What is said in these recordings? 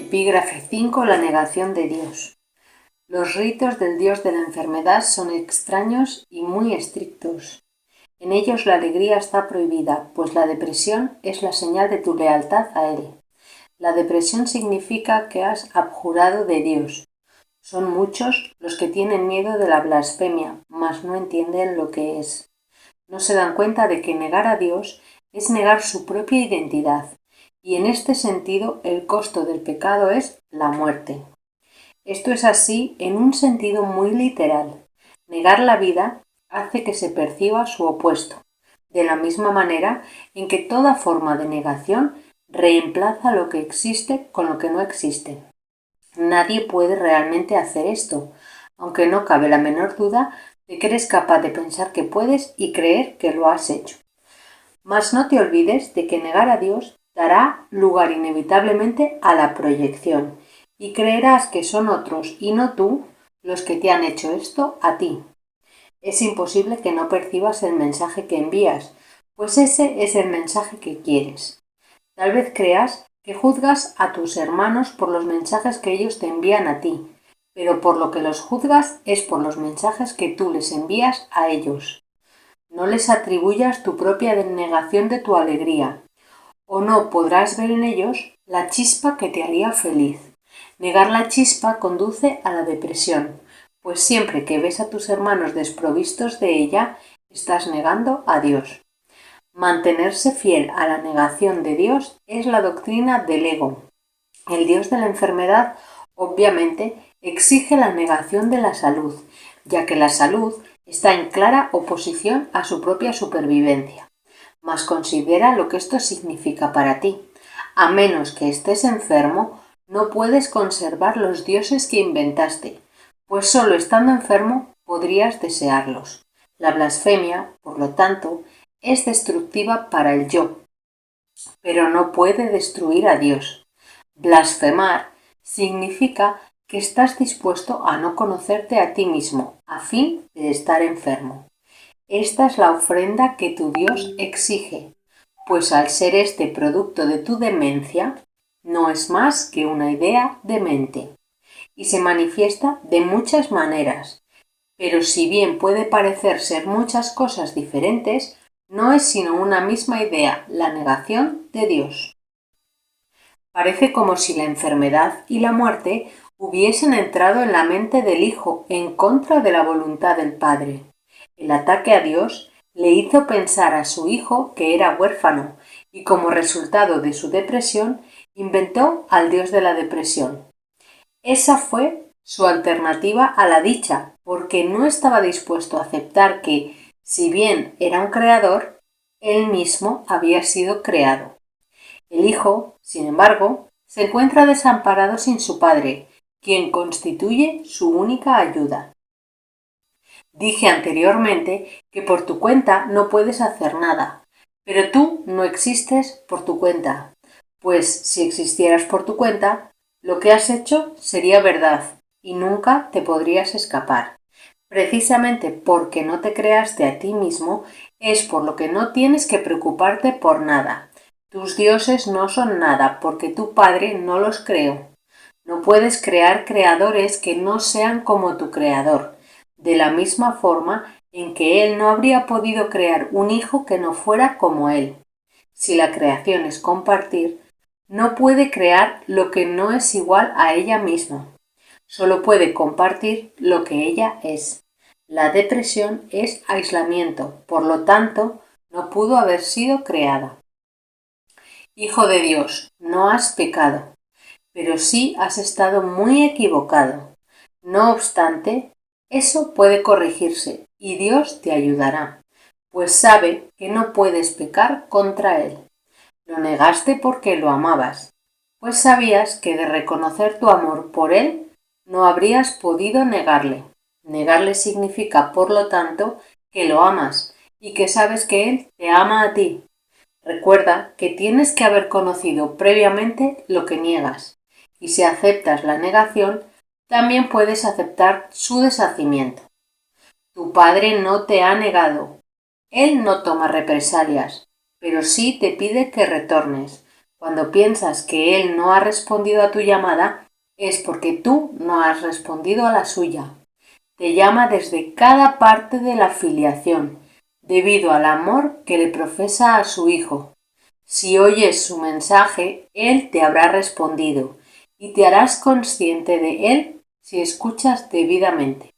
Epígrafe 5. La negación de Dios. Los ritos del Dios de la enfermedad son extraños y muy estrictos. En ellos la alegría está prohibida, pues la depresión es la señal de tu lealtad a Él. La depresión significa que has abjurado de Dios. Son muchos los que tienen miedo de la blasfemia, mas no entienden lo que es. No se dan cuenta de que negar a Dios es negar su propia identidad, y en este sentido el costo del pecado es la muerte. Esto es así en un sentido muy literal. Negar la vida hace que se perciba su opuesto, de la misma manera en que toda forma de negación reemplaza lo que existe con lo que no existe. Nadie puede realmente hacer esto, aunque no cabe la menor duda de que eres capaz de pensar que puedes y creer que lo has hecho. Mas no te olvides de que negar a Dios dará lugar inevitablemente a la proyección, y creerás que son otros y no tú los que te han hecho esto a ti. Es imposible que no percibas el mensaje que envías, pues ese es el mensaje que quieres. Tal vez creas que juzgas a tus hermanos por los mensajes que ellos te envían a ti, pero por lo que los juzgas es por los mensajes que tú les envías a ellos. No les atribuyas tu propia denegación de tu alegría, o no podrás ver en ellos la chispa que te haría feliz. Negar la chispa conduce a la depresión, pues siempre que ves a tus hermanos desprovistos de ella, estás negando a Dios. Mantenerse fiel a la negación de Dios es la doctrina del ego. El Dios de la enfermedad, obviamente, exige la negación de la salud, ya que la salud está en clara oposición a su propia supervivencia. Mas considera lo que esto significa para ti. A menos que estés enfermo, no puedes conservar los dioses que inventaste, pues solo estando enfermo podrías desearlos. La blasfemia, por lo tanto, es destructiva para el yo, pero no puede destruir a Dios. Blasfemar significa que estás dispuesto a no conocerte a ti mismo, a fin de estar enfermo. Esta es la ofrenda que tu Dios exige, pues al ser este producto de tu demencia, no es más que una idea demente, y se manifiesta de muchas maneras. Pero si bien puede parecer ser muchas cosas diferentes, no es sino una misma idea, la negación de Dios. Parece como si la enfermedad y la muerte hubiesen entrado en la mente del Hijo en contra de la voluntad del Padre. El ataque a Dios le hizo pensar a su hijo que era huérfano y como resultado de su depresión inventó al Dios de la depresión. Esa fue su alternativa a la dicha, porque no estaba dispuesto a aceptar que, si bien era un creador, él mismo había sido creado. El hijo, sin embargo, se encuentra desamparado sin su padre, quien constituye su única ayuda. Dije anteriormente que por tu cuenta no puedes hacer nada, pero tú no existes por tu cuenta, pues si existieras por tu cuenta, lo que has hecho sería verdad y nunca te podrías escapar. Precisamente porque no te creaste a ti mismo es por lo que no tienes que preocuparte por nada. Tus dioses no son nada porque tu Padre no los creó. No puedes crear creadores que no sean como tu creador, de la misma forma en que Él no habría podido crear un hijo que no fuera como Él. Si la creación es compartir, no puede crear lo que no es igual a ella misma. Solo puede compartir lo que ella es. La depresión es aislamiento, por lo tanto, no pudo haber sido creada. Hijo de Dios, no has pecado, pero sí has estado muy equivocado. No obstante, eso puede corregirse y Dios te ayudará, pues sabe que no puedes pecar contra Él. Lo negaste porque lo amabas, pues sabías que de reconocer tu amor por Él no habrías podido negarle. Negarle significa, por lo tanto, que lo amas y que sabes que Él te ama a ti. Recuerda que tienes que haber conocido previamente lo que niegas, y si aceptas la negación, también puedes aceptar su deshacimiento. Tu Padre no te ha negado. Él no toma represalias, pero sí te pide que retornes. Cuando piensas que Él no ha respondido a tu llamada, es porque tú no has respondido a la suya. Te llama desde cada parte de la filiación, debido al amor que le profesa a su Hijo. Si oyes su mensaje, Él te habrá respondido y te harás consciente de Él si escuchas debidamente.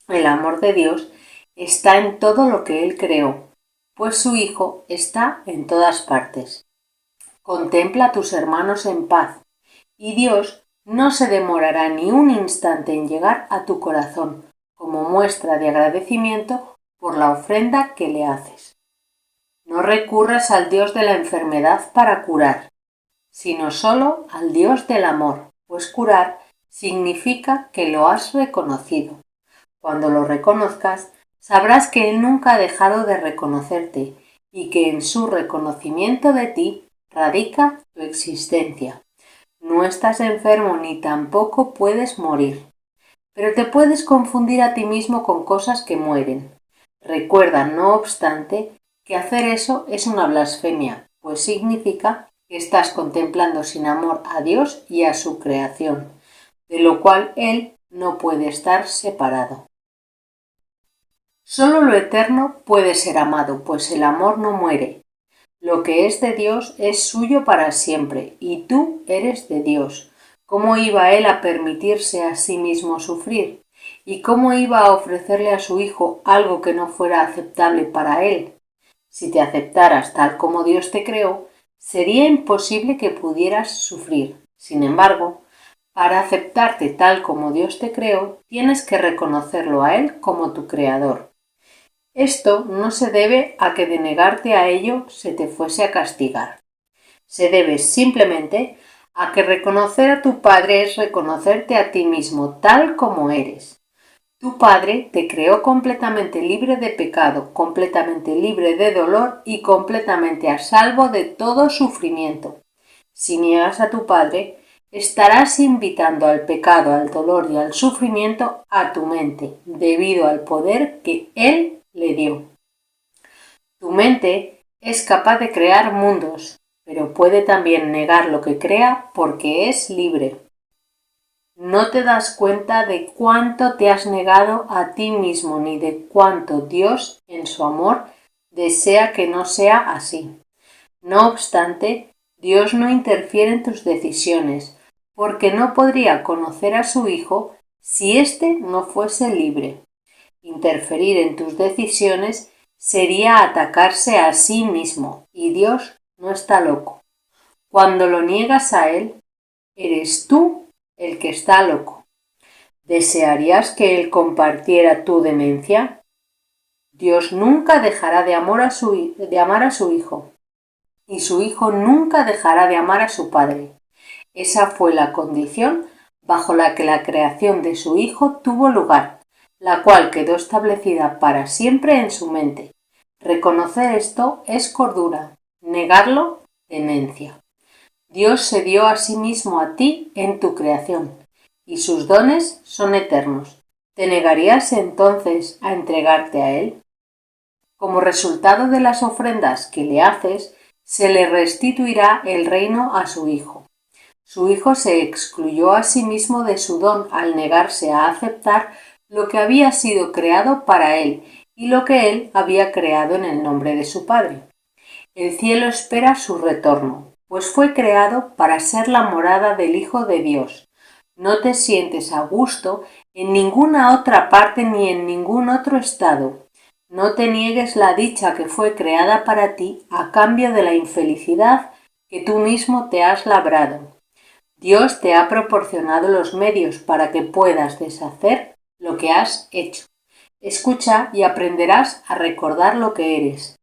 El amor de Dios está en todo lo que Él creó, pues su Hijo está en todas partes. Contempla a tus hermanos en paz, y Dios no se demorará ni un instante en llegar a tu corazón, como muestra de agradecimiento por la ofrenda que le haces. No recurras al Dios de la enfermedad para curar, sino solo al Dios del amor, pues curar significa que lo has reconocido. Cuando lo reconozcas, sabrás que Él nunca ha dejado de reconocerte y que en su reconocimiento de ti radica tu existencia. No estás enfermo ni tampoco puedes morir, pero te puedes confundir a ti mismo con cosas que mueren. Recuerda, no obstante, que hacer eso es una blasfemia, pues significa que estás contemplando sin amor a Dios y a su creación, de lo cual Él no puede estar separado. Solo lo eterno puede ser amado, pues el amor no muere. Lo que es de Dios es suyo para siempre, y tú eres de Dios. ¿Cómo iba Él a permitirse a sí mismo sufrir? ¿Y cómo iba a ofrecerle a su Hijo algo que no fuera aceptable para Él? Si te aceptaras tal como Dios te creó, sería imposible que pudieras sufrir. Sin embargo, para aceptarte tal como Dios te creó, tienes que reconocerlo a Él como tu Creador. Esto no se debe a que de negarte a ello se te fuese a castigar. Se debe simplemente a que reconocer a tu Padre es reconocerte a ti mismo tal como eres. Tu Padre te creó completamente libre de pecado, completamente libre de dolor y completamente a salvo de todo sufrimiento. Si niegas a tu Padre, estarás invitando al pecado, al dolor y al sufrimiento a tu mente, debido al poder que Él le dio. Tu mente es capaz de crear mundos, pero puede también negar lo que crea porque es libre. No te das cuenta de cuánto te has negado a ti mismo ni de cuánto Dios, en su amor, desea que no sea así. No obstante, Dios no interfiere en tus decisiones, porque no podría conocer a su Hijo si éste no fuese libre. Interferir en tus decisiones sería atacarse a sí mismo, y Dios no está loco. Cuando lo niegas a Él, eres tú el que está loco. ¿Desearías que Él compartiera tu demencia? Dios nunca dejará de amar a su Hijo, y su Hijo nunca dejará de amar a su Padre. Esa fue la condición bajo la que la creación de su Hijo tuvo lugar, la cual quedó establecida para siempre en su mente. Reconocer esto es cordura, negarlo, demencia. Dios se dio a sí mismo a ti en tu creación, y sus dones son eternos. ¿Te negarías entonces a entregarte a Él? Como resultado de las ofrendas que le haces, se le restituirá el reino a su Hijo. Su Hijo se excluyó a sí mismo de su don al negarse a aceptar lo que había sido creado para Él y lo que Él había creado en el nombre de su Padre. El cielo espera su retorno, pues fue creado para ser la morada del Hijo de Dios. No te sientes a gusto en ninguna otra parte ni en ningún otro estado. No te niegues la dicha que fue creada para ti a cambio de la infelicidad que tú mismo te has labrado. Dios te ha proporcionado los medios para que puedas deshacer lo que has hecho. Escucha y aprenderás a recordar lo que eres.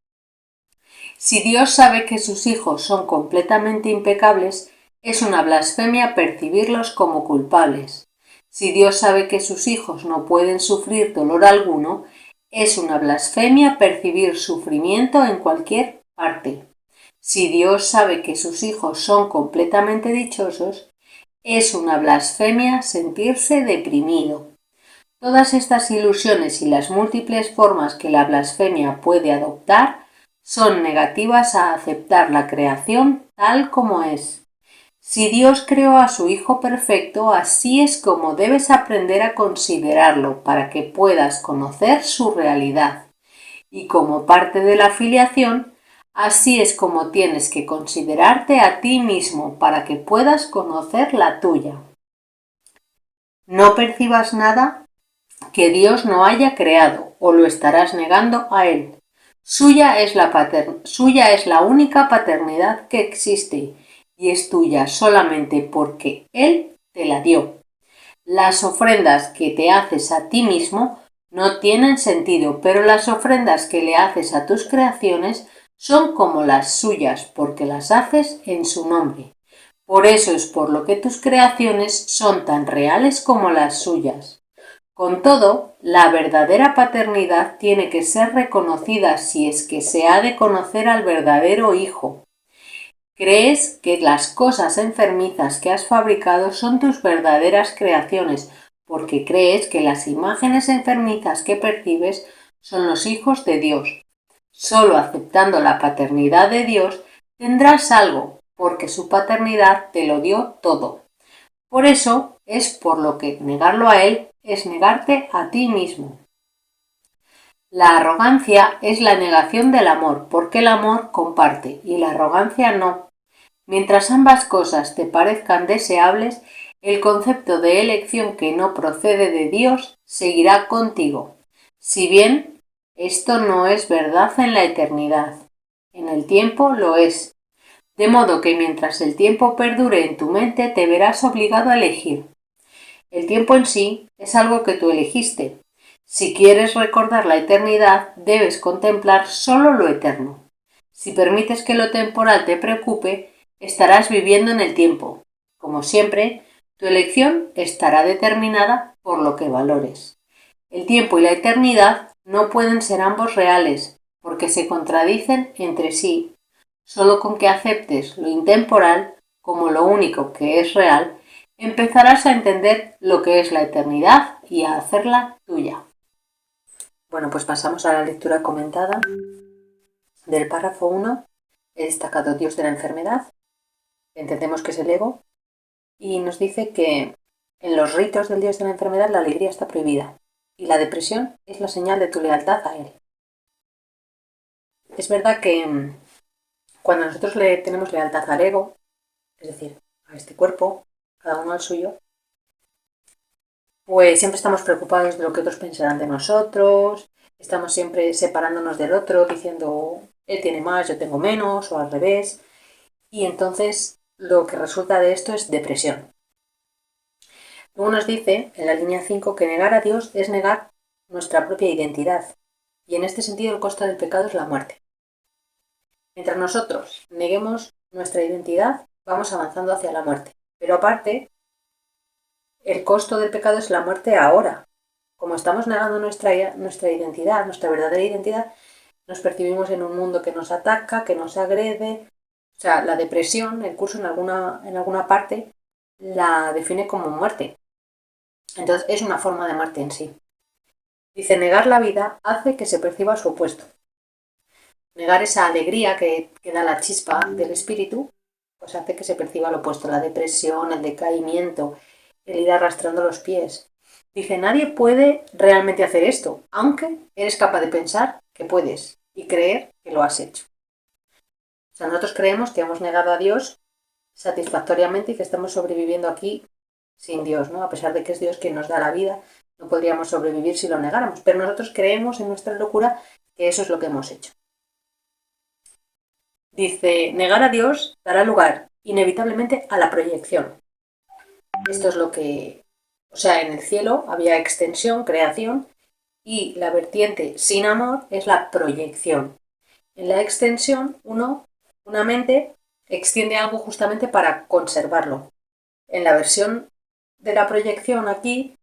Si Dios sabe que sus hijos son completamente impecables, es una blasfemia percibirlos como culpables. Si Dios sabe que sus hijos no pueden sufrir dolor alguno, es una blasfemia percibir sufrimiento en cualquier parte. Si Dios sabe que sus hijos son completamente dichosos, es una blasfemia sentirse deprimido. Todas estas ilusiones y las múltiples formas que la blasfemia puede adoptar son negativas a aceptar la creación tal como es. Si Dios creó a su Hijo perfecto, así es como debes aprender a considerarlo para que puedas conocer su realidad. Y como parte de la filiación, así es como tienes que considerarte a ti mismo para que puedas conocer la tuya. No percibas nada que Dios no haya creado o lo estarás negando a Él. Suya es la única paternidad que existe y es tuya solamente porque Él te la dio. Las ofrendas que te haces a ti mismo no tienen sentido, pero las ofrendas que le haces a tus creaciones son como las suyas porque las haces en su nombre. Por eso es por lo que tus creaciones son tan reales como las suyas. Con todo, la verdadera paternidad tiene que ser reconocida si es que se ha de conocer al verdadero Hijo. Crees que las cosas enfermizas que has fabricado son tus verdaderas creaciones, porque crees que las imágenes enfermizas que percibes son los hijos de Dios. Solo aceptando la paternidad de Dios tendrás algo, porque su paternidad te lo dio todo. Por eso es por lo que negarlo a Él es negarte a ti mismo. La arrogancia es la negación del amor, porque el amor comparte y la arrogancia no. Mientras ambas cosas te parezcan deseables, el concepto de elección que no procede de Dios seguirá contigo. Si bien esto no es verdad en la eternidad, en el tiempo lo es. De modo que mientras el tiempo perdure en tu mente te verás obligado a elegir. El tiempo en sí es algo que tú elegiste. Si quieres recordar la eternidad, debes contemplar solo lo eterno. Si permites que lo temporal te preocupe, estarás viviendo en el tiempo. Como siempre, tu elección estará determinada por lo que valores. El tiempo y la eternidad no pueden ser ambos reales, porque se contradicen entre sí. Solo con que aceptes lo intemporal como lo único que es real, empezarás a entender lo que es la eternidad y a hacerla tuya. Bueno, pues pasamos a la lectura comentada del párrafo 1, he destacado Dios de la enfermedad, entendemos que es el ego, y nos dice que en los ritos del Dios de la enfermedad la alegría está prohibida y la depresión es la señal de tu lealtad a Él. Es verdad que cuando nosotros le tenemos lealtad al ego, es decir, a este cuerpo, cada uno al suyo, pues siempre estamos preocupados de lo que otros pensarán de nosotros, estamos siempre separándonos del otro, diciendo, él tiene más, yo tengo menos, o al revés, y entonces lo que resulta de esto es depresión. Luego nos dice, en la línea 5, que negar a Dios es negar nuestra propia identidad, y en este sentido el costo del pecado es la muerte. Mientras nosotros neguemos nuestra identidad, vamos avanzando hacia la muerte. Pero aparte, el costo del pecado es la muerte ahora. Como estamos negando nuestra identidad, nuestra verdadera identidad, nos percibimos en un mundo que nos ataca, que nos agrede. O sea, la depresión, el curso en alguna parte, la define como muerte. Entonces, es una forma de muerte en sí. Dice, negar la vida hace que se perciba su opuesto. Negar esa alegría que da la chispa del espíritu, pues hace que se perciba lo opuesto, la depresión, el decaimiento, el ir arrastrando los pies. Dice, nadie puede realmente hacer esto, aunque eres capaz de pensar que puedes y creer que lo has hecho. O sea, nosotros creemos que hemos negado a Dios satisfactoriamente y que estamos sobreviviendo aquí sin Dios, ¿no? A pesar de que es Dios quien nos da la vida, no podríamos sobrevivir si lo negáramos. Pero nosotros creemos en nuestra locura que eso es lo que hemos hecho. Dice, negar a Dios dará lugar inevitablemente a la proyección. Esto es lo que... O sea, en el cielo había extensión, creación, y la vertiente sin amor es la proyección. En la extensión, una mente, extiende algo justamente para conservarlo. En la versión de la proyección aquí,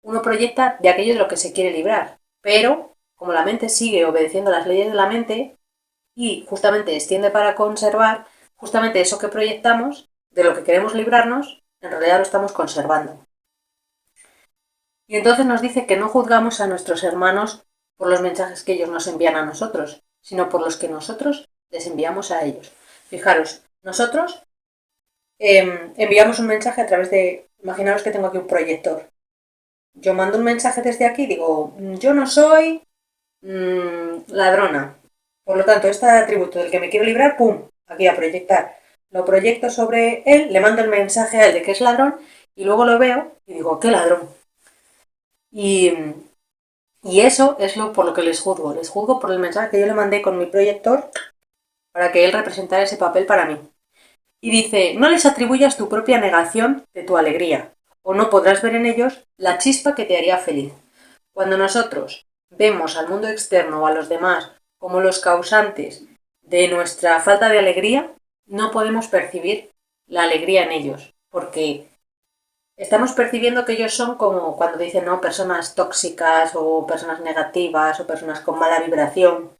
uno proyecta de aquello de lo que se quiere librar, pero como la mente sigue obedeciendo las leyes de la mente y justamente extiende para conservar, justamente eso que proyectamos, de lo que queremos librarnos, en realidad lo estamos conservando. Y entonces nos dice que no juzgamos a nuestros hermanos por los mensajes que ellos nos envían a nosotros, sino por los que nosotros les enviamos a ellos. Fijaros, nosotros enviamos un mensaje a través de, imaginaros que tengo aquí un proyector. Yo mando un mensaje desde aquí y digo, yo no soy ladrona. Por lo tanto, este atributo del que me quiero librar, ¡pum!, aquí a proyectar. Lo proyecto sobre él, le mando el mensaje a él de que es ladrón y luego lo veo y digo, ¡qué ladrón! Y eso es por lo que les juzgo. Les juzgo por el mensaje que yo le mandé con mi proyector para que él representara ese papel para mí. Y dice, no les atribuyas tu propia negación de tu alegría, o no podrás ver en ellos la chispa que te haría feliz. Cuando nosotros vemos al mundo externo o a los demás como los causantes de nuestra falta de alegría, no podemos percibir la alegría en ellos, porque estamos percibiendo que ellos son como cuando dicen, ¿no?, personas tóxicas o personas negativas o personas con mala vibración.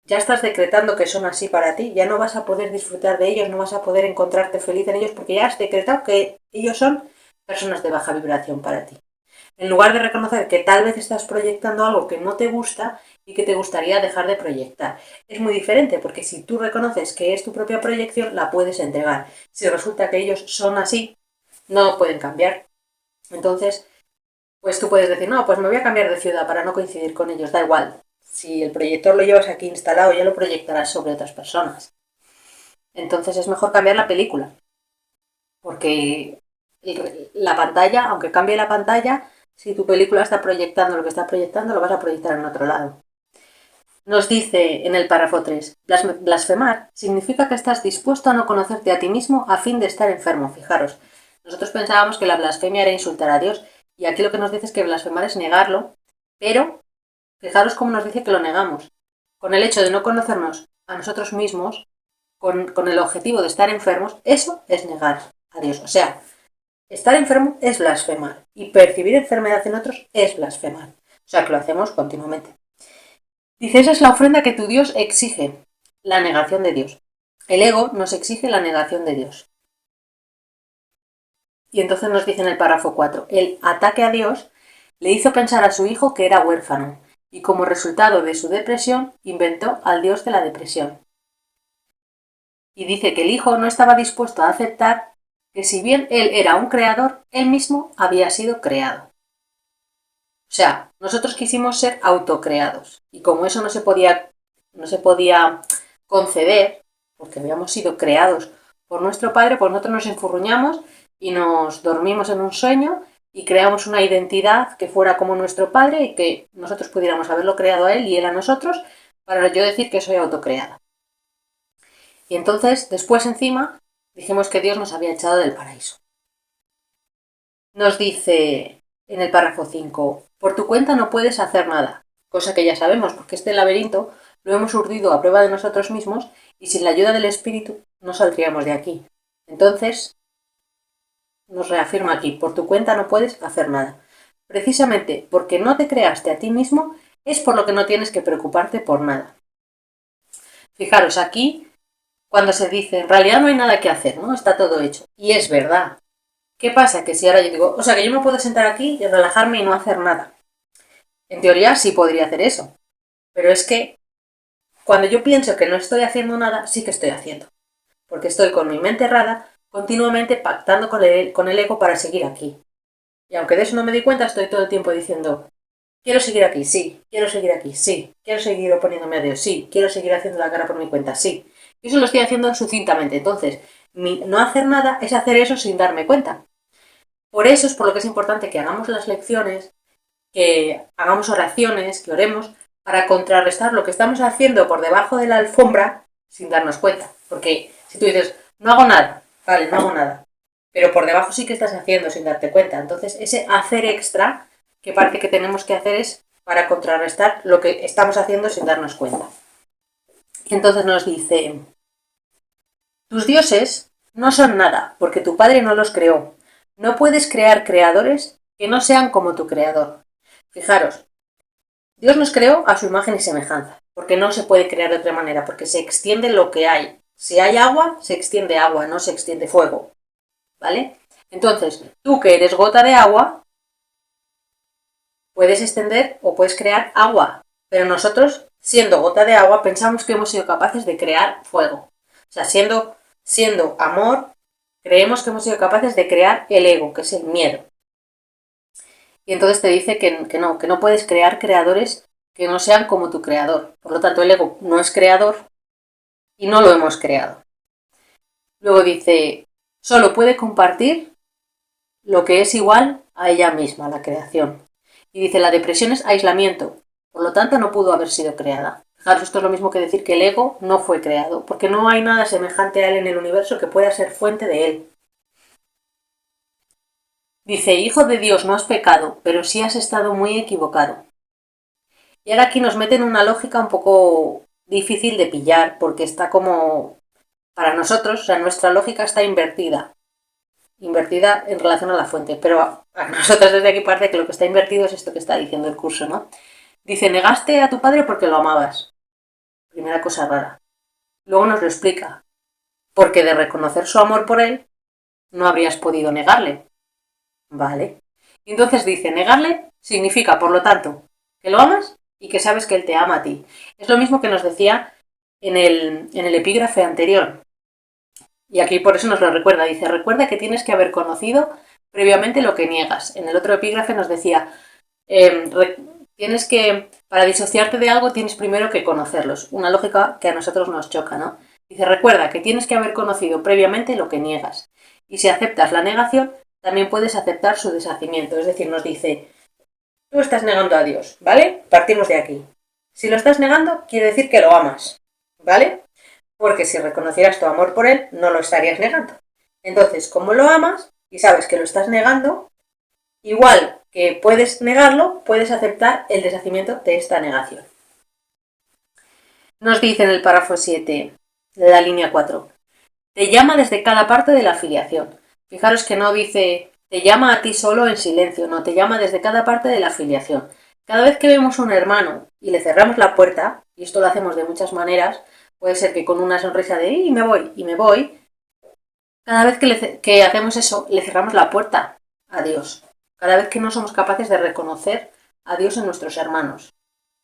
Ya estás decretando que son así para ti, ya no vas a poder disfrutar de ellos, no vas a poder encontrarte feliz en ellos porque ya has decretado que ellos son personas de baja vibración para ti. En lugar de reconocer que tal vez estás proyectando algo que no te gusta y que te gustaría dejar de proyectar. Es muy diferente porque si tú reconoces que es tu propia proyección, la puedes entregar. Si resulta que ellos son así, no pueden cambiar. Entonces, pues tú puedes decir, no, pues me voy a cambiar de ciudad para no coincidir con ellos, da igual. Si el proyector lo llevas aquí instalado, ya lo proyectarás sobre otras personas. Entonces es mejor cambiar la película. Porque la pantalla, aunque cambie la pantalla, si tu película está proyectando lo que está proyectando, lo vas a proyectar en otro lado. Nos dice en el párrafo 3, blasfemar significa que estás dispuesto a no conocerte a ti mismo a fin de estar enfermo. Fijaros, nosotros pensábamos que la blasfemia era insultar a Dios, y aquí lo que nos dice es que blasfemar es negarlo, pero fijaros cómo nos dice que lo negamos. Con el hecho de no conocernos a nosotros mismos, con el objetivo de estar enfermos, eso es negar a Dios. O sea, estar enfermo es blasfemar y percibir enfermedad en otros es blasfemar. O sea, que lo hacemos continuamente. Dice, esa es la ofrenda que tu Dios exige, la negación de Dios. El ego nos exige la negación de Dios. Y entonces nos dice en el párrafo 4, el ataque a Dios le hizo pensar a su hijo que era huérfano y como resultado de su depresión inventó al Dios de la depresión. Y dice que el hijo no estaba dispuesto a aceptar que si bien él era un creador, él mismo había sido creado. O sea, nosotros quisimos ser autocreados y como eso no se podía conceder, porque habíamos sido creados por nuestro padre, pues nosotros nos enfurruñamos y nos dormimos en un sueño y creamos una identidad que fuera como nuestro padre y que nosotros pudiéramos haberlo creado a él y él a nosotros, para yo decir que soy autocreada. Y entonces, después encima, dijimos que Dios nos había echado del paraíso. Nos dice en el párrafo 5, por tu cuenta no puedes hacer nada, cosa que ya sabemos porque este laberinto lo hemos urdido a prueba de nosotros mismos y sin la ayuda del espíritu no saldríamos de aquí. Entonces, nos reafirma aquí, por tu cuenta no puedes hacer nada. Precisamente porque no te creaste a ti mismo es por lo que no tienes que preocuparte por nada. Fijaros, aquí cuando se dice, en realidad no hay nada que hacer, ¿no? Está todo hecho. Y es verdad. ¿Qué pasa? Que si ahora yo digo, o sea, que yo me puedo sentar aquí y relajarme y no hacer nada. En teoría sí podría hacer eso. Pero es que cuando yo pienso que no estoy haciendo nada, sí que estoy haciendo. Porque estoy con mi mente errada, continuamente pactando con el ego para seguir aquí. Y aunque de eso no me di cuenta, estoy todo el tiempo diciendo, quiero seguir aquí, sí, quiero seguir aquí, sí, quiero seguir oponiéndome a Dios, sí, quiero seguir haciendo la cara por mi cuenta, sí. Y eso lo estoy haciendo sucintamente. Entonces, no hacer nada es hacer eso sin darme cuenta. Por eso es por lo que es importante que hagamos las lecciones, que hagamos oraciones, que oremos, para contrarrestar lo que estamos haciendo por debajo de la alfombra sin darnos cuenta. Porque si tú dices, no hago nada, vale, no hago nada, pero por debajo sí que estás haciendo sin darte cuenta. Entonces, ese hacer extra que parece que tenemos que hacer es para contrarrestar lo que estamos haciendo sin darnos cuenta. Y entonces nos dice, tus dioses no son nada, porque tu padre no los creó. No puedes crear creadores que no sean como tu creador. Fijaros, Dios nos creó a su imagen y semejanza, porque no se puede crear de otra manera, porque se extiende lo que hay. Si hay agua, se extiende agua, no se extiende fuego. ¿Vale? Entonces, tú que eres gota de agua, puedes extender o puedes crear agua, pero nosotros siendo gota de agua, pensamos que hemos sido capaces de crear fuego. O sea, siendo amor, creemos que hemos sido capaces de crear el ego, que es el miedo. Y entonces te dice que no puedes crear creadores que no sean como tu creador. Por lo tanto, el ego no es creador y no lo hemos creado. Luego dice, solo puede compartir lo que es igual a ella misma, la creación. Y dice, la depresión es aislamiento, por lo tanto no pudo haber sido creada. Fijaros, esto es lo mismo que decir que el ego no fue creado, porque no hay nada semejante a él en el universo que pueda ser fuente de él. Dice, hijo de Dios, no has pecado, pero sí has estado muy equivocado. Y ahora aquí nos meten una lógica un poco difícil de pillar, porque está como, para nosotros, o sea, nuestra lógica está invertida en relación a la fuente, pero a nosotros desde aquí parece que lo que está invertido es esto que está diciendo el curso, ¿no? Dice, negaste a tu padre porque lo amabas. Primera cosa rara. Luego nos lo explica, porque de reconocer su amor por él, no habrías podido negarle. Vale. Y entonces dice, negarle significa, por lo tanto, que lo amas y que sabes que él te ama a ti. Es lo mismo que nos decía en el epígrafe anterior. Y aquí por eso nos lo recuerda. Dice, recuerda que tienes que haber conocido previamente lo que niegas. En el otro epígrafe nos decía, tienes que, para disociarte de algo, tienes primero que conocerlos. Una lógica que a nosotros nos choca, ¿no? Dice, recuerda que tienes que haber conocido previamente lo que niegas. Y si aceptas la negación, también puedes aceptar su deshacimiento. Es decir, nos dice, tú estás negando a Dios, ¿vale? Partimos de aquí. Si lo estás negando, quiere decir que lo amas, ¿vale? Porque si reconocieras tu amor por él, no lo estarías negando. Entonces, como lo amas y sabes que lo estás negando, igual que puedes negarlo, puedes aceptar el deshacimiento de esta negación. Nos dice en el párrafo 7, de la línea 4, te llama desde cada parte de la afiliación. Fijaros que no dice, te llama a ti solo en silencio, no, te llama desde cada parte de la afiliación. Cada vez que vemos a un hermano y le cerramos la puerta, y esto lo hacemos de muchas maneras, puede ser que con una sonrisa de y me voy, cada vez que hacemos eso, le cerramos la puerta a Dios. Cada vez que no somos capaces de reconocer a Dios en nuestros hermanos,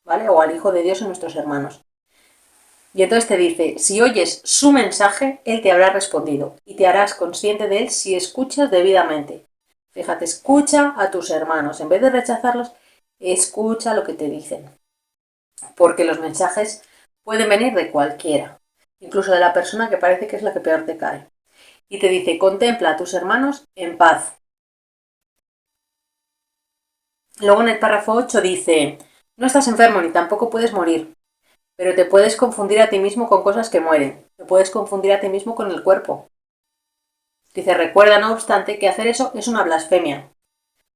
¿vale? O al Hijo de Dios en nuestros hermanos. Y entonces te dice, si oyes su mensaje, Él te habrá respondido y te harás consciente de Él si escuchas debidamente. Fíjate, escucha a tus hermanos. En vez de rechazarlos, escucha lo que te dicen. Porque los mensajes pueden venir de cualquiera, incluso de la persona que parece que es la que peor te cae. Y te dice, contempla a tus hermanos en paz. Luego en el párrafo 8 dice, no estás enfermo ni tampoco puedes morir, pero te puedes confundir a ti mismo con cosas que mueren, te puedes confundir a ti mismo con el cuerpo. Dice, recuerda no obstante que hacer eso es una blasfemia,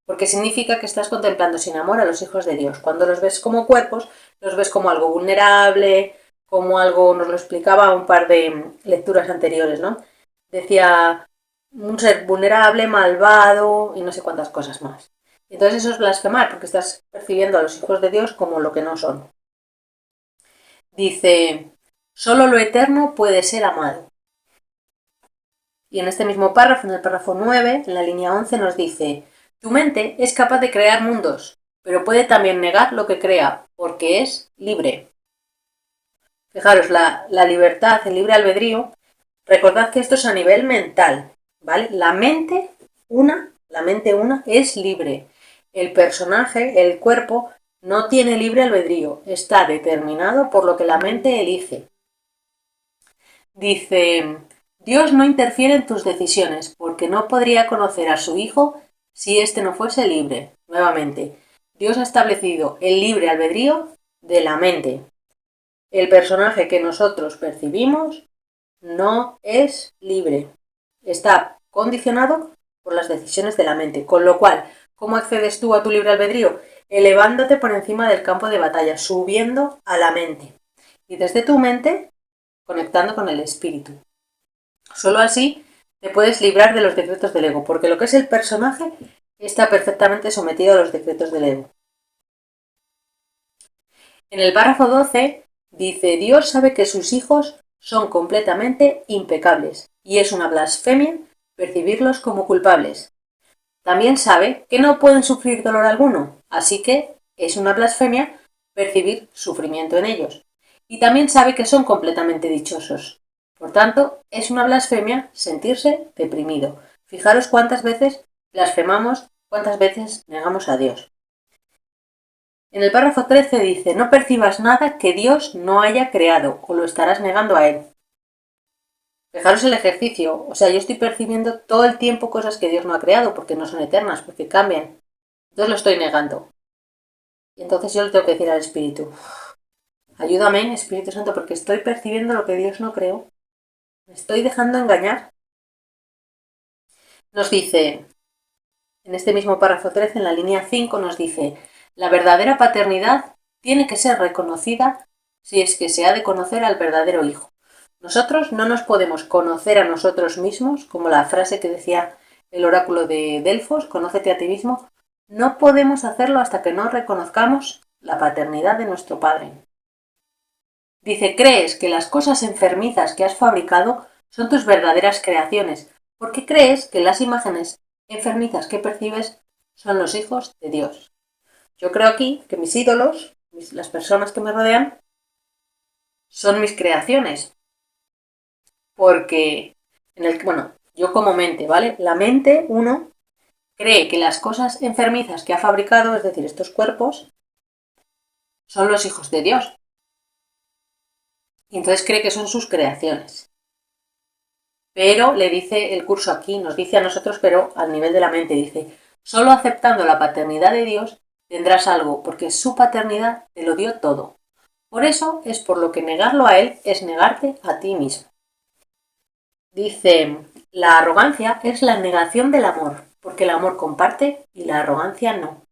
porque significa que estás contemplando sin amor a los hijos de Dios. Cuando los ves como cuerpos, los ves como algo vulnerable, como algo, nos lo explicaba un par de lecturas anteriores, ¿no? Decía, un ser vulnerable, malvado y no sé cuántas cosas más. Entonces eso es blasfemar, porque estás percibiendo a los hijos de Dios como lo que no son. Dice, solo lo eterno puede ser amado. Y en este mismo párrafo, en el párrafo 9, en la línea 11, nos dice, tu mente es capaz de crear mundos, pero puede también negar lo que crea, porque es libre. Fijaros, la libertad, el libre albedrío, recordad que esto es a nivel mental, ¿vale? La mente una es libre. El personaje, el cuerpo, no tiene libre albedrío, está determinado por lo que la mente elige. Dice, Dios no interfiere en tus decisiones, porque no podría conocer a su Hijo si éste no fuese libre. Nuevamente, Dios ha establecido el libre albedrío de la mente. El personaje que nosotros percibimos no es libre. Está condicionado por las decisiones de la mente. Con lo cual, ¿cómo accedes tú a tu libre albedrío? Elevándote por encima del campo de batalla, subiendo a la mente. Y desde tu mente, conectando con el espíritu. Solo así te puedes librar de los decretos del ego, porque lo que es el personaje está perfectamente sometido a los decretos del ego. En el párrafo 12 dice, Dios sabe que sus hijos son completamente impecables y es una blasfemia percibirlos como culpables. También sabe que no pueden sufrir dolor alguno, así que es una blasfemia percibir sufrimiento en ellos. Y también sabe que son completamente dichosos. Por tanto, es una blasfemia sentirse deprimido. Fijaros cuántas veces blasfemamos, cuántas veces negamos a Dios. En el párrafo 13 dice, no percibas nada que Dios no haya creado, o lo estarás negando a Él. Fijaros el ejercicio, o sea, yo estoy percibiendo todo el tiempo cosas que Dios no ha creado, porque no son eternas, porque cambian. Entonces lo estoy negando. Y entonces yo le tengo que decir al Espíritu, ayúdame, Espíritu Santo, porque estoy percibiendo lo que Dios no creó. Me estoy dejando engañar. Nos dice, en este mismo párrafo 13, en la línea 5, nos dice, la verdadera paternidad tiene que ser reconocida si es que se ha de conocer al verdadero Hijo. Nosotros no nos podemos conocer a nosotros mismos, como la frase que decía el oráculo de Delfos, conócete a ti mismo. No podemos hacerlo hasta que no reconozcamos la paternidad de nuestro Padre. Dice, crees que las cosas enfermizas que has fabricado son tus verdaderas creaciones, porque crees que las imágenes enfermizas que percibes son los hijos de Dios. Yo creo aquí que mis ídolos, las personas que me rodean, son mis creaciones, porque yo como mente, ¿vale? La mente, uno, cree que las cosas enfermizas que ha fabricado, es decir, estos cuerpos, son los hijos de Dios. Y entonces cree que son sus creaciones. Pero le dice el curso aquí, nos dice a nosotros, pero al nivel de la mente, dice, solo aceptando la paternidad de Dios tendrás algo, porque su paternidad te lo dio todo. Por eso es por lo que negarlo a Él es negarte a ti mismo. Dice, la arrogancia es la negación del amor, porque el amor comparte y la arrogancia no.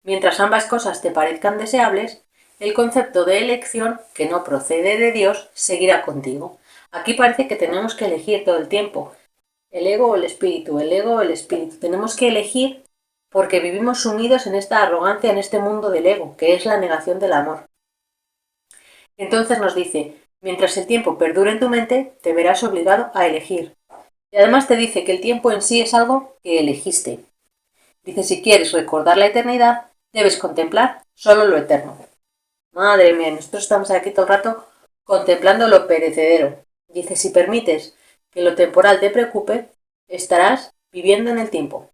Mientras ambas cosas te parezcan deseables, el concepto de elección, que no procede de Dios, seguirá contigo. Aquí parece que tenemos que elegir todo el tiempo. El ego o el espíritu, el ego o el espíritu. Tenemos que elegir porque vivimos sumidos en esta arrogancia, en este mundo del ego, que es la negación del amor. Entonces nos dice, mientras el tiempo perdure en tu mente, te verás obligado a elegir. Y además te dice que el tiempo en sí es algo que elegiste. Dice, si quieres recordar la eternidad, debes contemplar solo lo eterno. Madre mía, nosotros estamos aquí todo el rato contemplando lo perecedero. Dice, si permites que lo temporal te preocupe, estarás viviendo en el tiempo.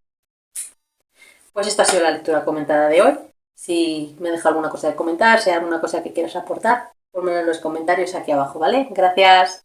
Pues esta ha sido la lectura comentada de hoy. Si me deja alguna cosa de comentar, si hay alguna cosa que quieras aportar, ponmelo en los comentarios aquí abajo, ¿vale? Gracias.